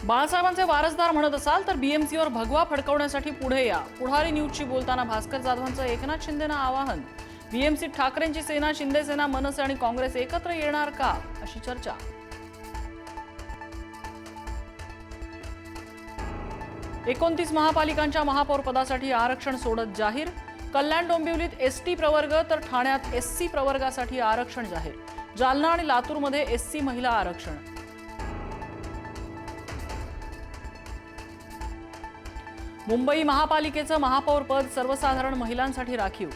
बाळासाहेबांचे वारसदार म्हणत असाल तर बीएमसीवर भगवा फडकवण्यासाठी पुढे या। पुढारी न्यूजशी बोलताना भास्कर जाधवांचं एकनाथ शिंदेंना आवाहन। बीएमसी ठाकरेंची सेना, शिंदे सेना, मनसे आणि काँग्रेस एकत्र येणार का, अशी चर्चा। 29 महापालिकांच्या महापौर पदासाठी आरक्षण सोडत जाहीर। कल्याण डोंबिवलीत एसटी प्रवर्ग तर ठाण्यात एससी प्रवर्गासाठी आरक्षण जाहीर। जालना आणि लातूरमध्ये एससी महिला आरक्षण। मुंबई महापालिकेचं महापौर पद सर्वसाधारण महिलांसाठी राखीव।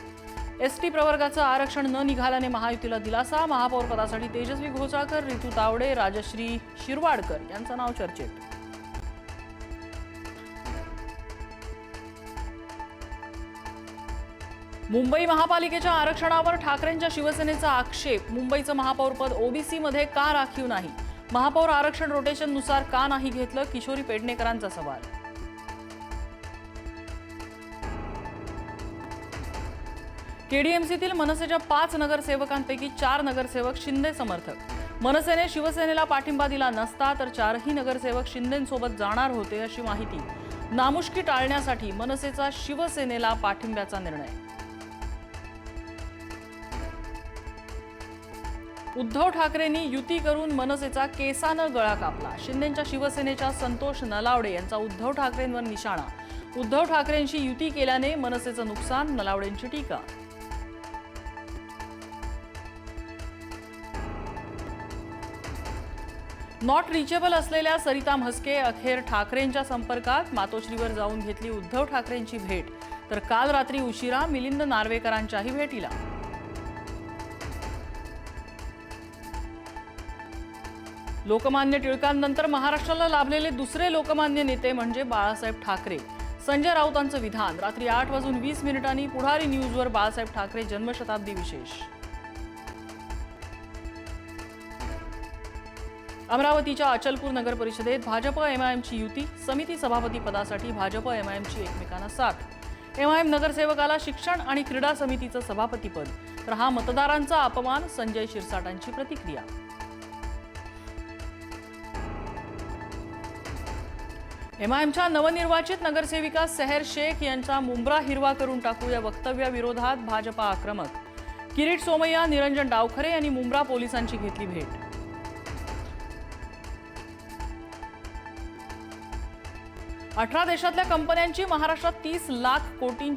एसटी प्रवर्गाचं आरक्षण न निघाल्याने महायुतीला दिलासा। महापौर पदासाठी तेजस्वी घोसाळकर, रितू तावडे, राजश्री शिरवाडकर यांचं नाव चर्चेत। मुंबई महापालिकेच्या आरक्षणावर ठाकरेंच्या शिवसेनेचा आक्षेप। मुंबईचं महापौर पद ओबीसी मध्ये का राखीव नाही? महापौर आरक्षण रोटेशननुसार का नाही घेतलं? किशोरी पेडणेकरांचा सवाल। केडीएमसीतील मनसेच्या 5 नगरसेवकांपैकी 4 नगरसेवक शिंदे समर्थक। मनसेने शिवसेनेला पाठिंबा दिला नसता तर 4ही नगरसेवक शिंदेंसोबत जाणार होते, अशी माहिती। नामुष्की टाळण्यासाठी मनसेचा शिवसेनेला पाठिंब्याचा निर्णय। उद्धव ठाकरेंनी युती करून मनसेचा केसानं गळा कापला। शिंदेंच्या शिवसेनेच्या संतोष नलावडे यांचा उद्धव ठाकरेंवर निशाणा। उद्धव ठाकरेंशी युती केल्याने मनसेचं नुकसान, नलावडेंची टीका। नॉट रिचेबल असलेल्या सरिता म्हस्के अखेर ठाकरेंच्या संपर्कात। मातोश्रीवर जाऊन घेतली उद्धव ठाकरेंची भेट, तर काल रात्री उशिरा मिलिंद नार्वेकरांच्याही भेटीला। लोकमान्य टिळकांनंतर महाराष्ट्राला लाभलेले दुसरे लोकमान्य नेते म्हणजे बाळासाहेब ठाकरे। संजय राऊतांचं विधान। रात्री 8:20 पुढारी न्यूजवर बाळासाहेब ठाकरे जन्मशताब्दी विशेष। अमरावतीच्या अचलपूर नगर परिषदेत भाजप एमआयएमची युती। समिती सभापती पदासाठी भाजप एमआयएमची एकमेकांना साथ। एमआयएम नगरसेवकाला शिक्षण आणि क्रीडा समितीचं सभापतीपद, तर हा मतदारांचा अपमान, संजय शिरसाटांची प्रतिक्रिया। एमआयएमच्या नवनिर्वाचित नगरसेविका सेहर शेख यांचा मुंब्रा हिरवा करून टाकू या वक्तव्याविरोधात भाजपा आक्रमक। किरीट सोमय्या, निरंजन डावखरे यांनी मुंब्रा पोलिसांची घेतली भेट। 18 देशातल्या कंपन्यांची महाराष्ट्रात 30 लाख कोटींची